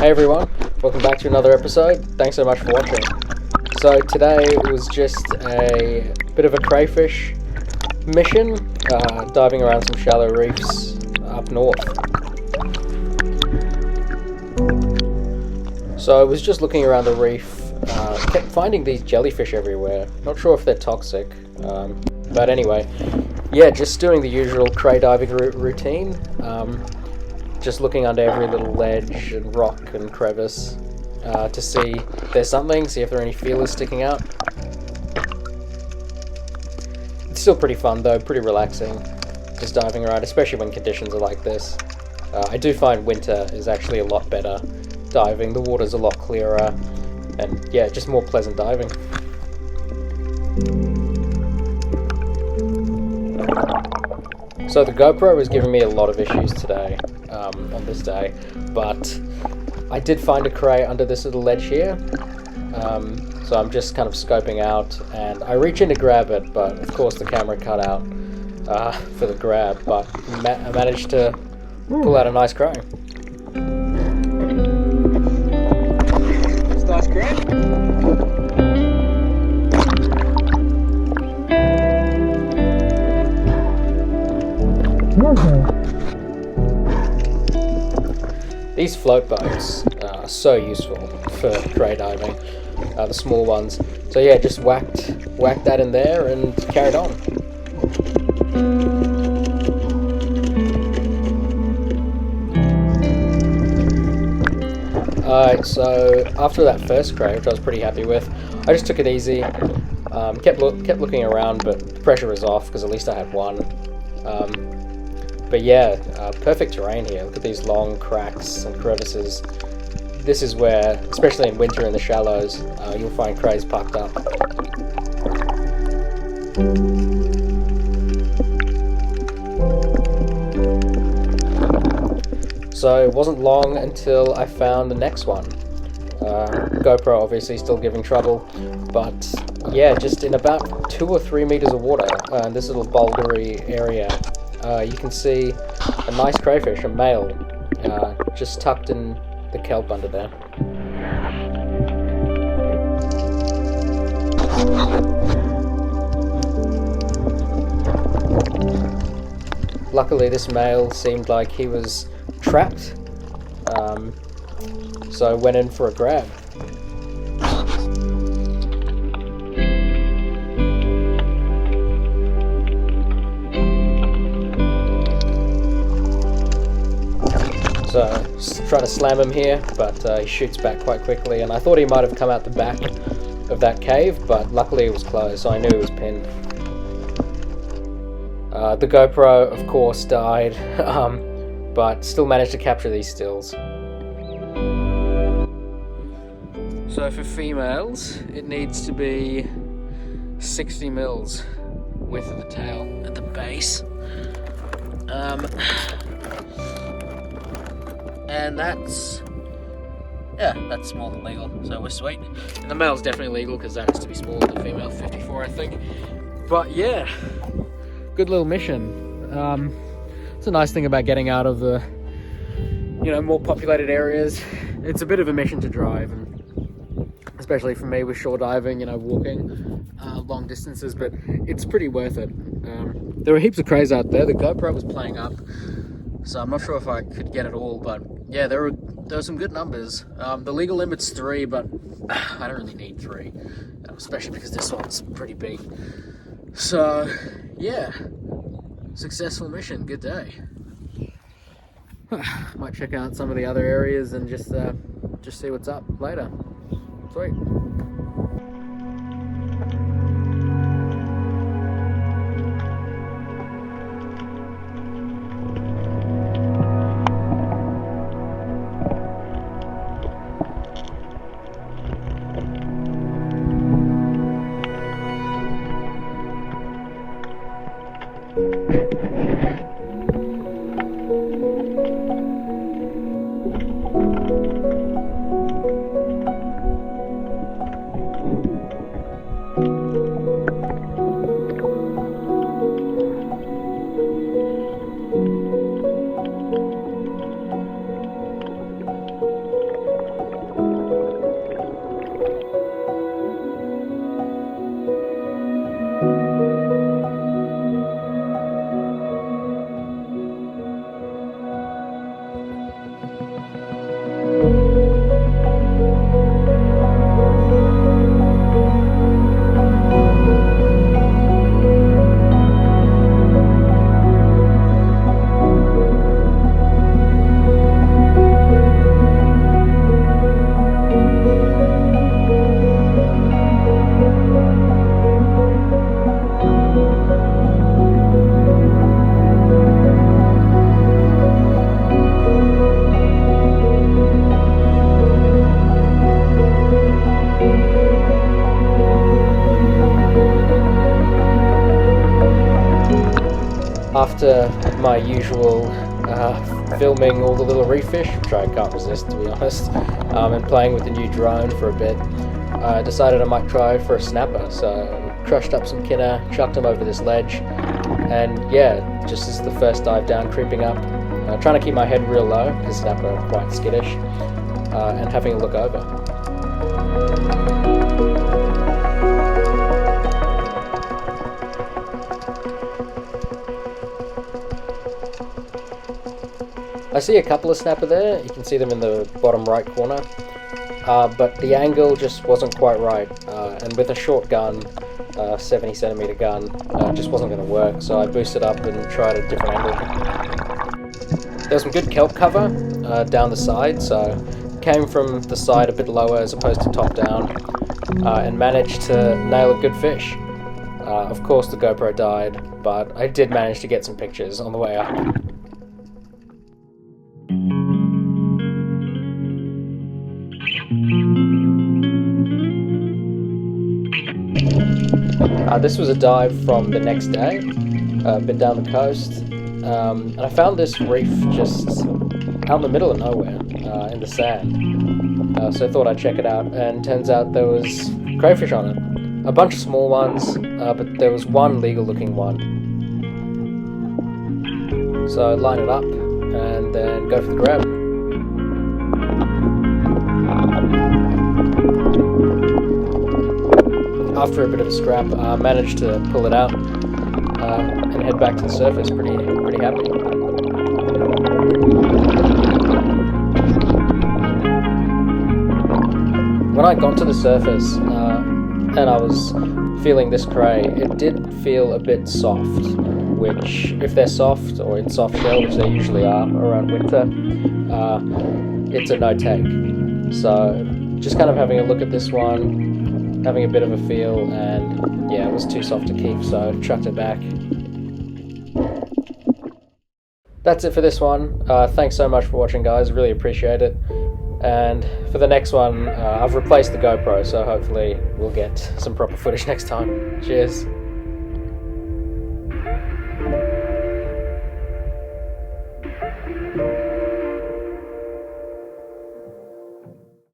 Hey everyone, welcome back to another episode. Thanks so much for watching. So today was just a bit of a crayfish mission, diving around some shallow reefs up north. So I was just looking around the reef, kept finding these jellyfish everywhere. Not sure if they're toxic, but anyway, yeah, just doing the usual cray diving routine. Just looking under every little ledge and rock and crevice to see if there's something, see if there are any feelers sticking out. It's still pretty fun though, pretty relaxing, just diving around, especially when conditions are like this. I do find winter is actually a lot better diving, the water's a lot clearer, and yeah, just more pleasant diving. So the GoPro was giving me a lot of issues today, on this day, but I did find a cray under this little ledge here, so I'm just kind of scoping out, and I reach in to grab it, but of course the camera cut out for the grab, but I managed to pull out a nice cray. That's a nice cray. These float boats are so useful for cray diving, the small ones. So yeah, just whacked that in there and carried on. Alright, so after that first cray, which I was pretty happy with, I just took it easy. Kept looking around, but the pressure was off because at least I had one. But yeah, perfect terrain here. Look at these long cracks and crevices. This is where, especially in winter in the shallows, you'll find crays parked up. So it wasn't long until I found the next one. GoPro obviously still giving trouble, but yeah, just in about 2 or 3 meters of water, in this little bouldery area, you can see a nice crayfish, a male, just tucked in the kelp under there. Luckily this male seemed like he was trapped, so I went in for a grab. So try to slam him here, but he shoots back quite quickly, and I thought he might have come out the back of that cave, but luckily it was closed, so I knew he was pinned. The GoPro, of course, died, but still managed to capture these stills. So for females, it needs to be 60 mils width of the tail at the base. And that's more than legal, so we're sweet. And the male's definitely legal because that has to be smaller than the female, 54 I think. But yeah, good little mission. It's a nice thing about getting out of the, more populated areas. It's a bit of a mission to drive, and especially for me with shore diving, walking long distances, but it's pretty worth it. There were heaps of crays out there. The GoPro was playing up, so I'm not sure if I could get it all, but yeah, there were some good numbers. The legal limit's 3, but I don't really need 3, especially because this one's pretty big. So yeah, successful mission, good day. Might check out some of the other areas and just see what's up later. Sweet. after my usual filming all the little reef fish, which I can't resist to be honest, and playing with the new drone for a bit, I decided I might try for a snapper. So crushed up some kinner, chucked them over this ledge, and yeah, just as the first dive down, creeping up, trying to keep my head real low because snapper are quite skittish, and having a look over. I see a couple of snapper there, you can see them in the bottom right corner, but the angle just wasn't quite right, and with a short gun, 70cm gun, just wasn't going to work, so I boosted up and tried a different angle. There's some good kelp cover down the side, so came from the side a bit lower as opposed to top down, and managed to nail a good fish. Of course the GoPro died, but I did manage to get some pictures on the way up. This was a dive from the next day, a bit down the coast, and I found this reef just out in the middle of nowhere, in the sand, so I thought I'd check it out, and turns out there was crayfish on it. A bunch of small ones, but there was one legal looking one. So I line it up, and then go for the grab. After a bit of a scrap, I managed to pull it out and head back to the surface. Pretty happy. When I got to the surface and I was feeling this cray, it did feel a bit soft, which if they're soft or in soft shell, which they usually are around winter, it's a no take. So just kind of having a look at this one, having a bit of a feel, and yeah, it was too soft to keep, so chucked it back. That's it for this one. Thanks so much for watching, guys, really appreciate it. And for the next one, I've replaced the GoPro, so hopefully we'll get some proper footage next time. Cheers.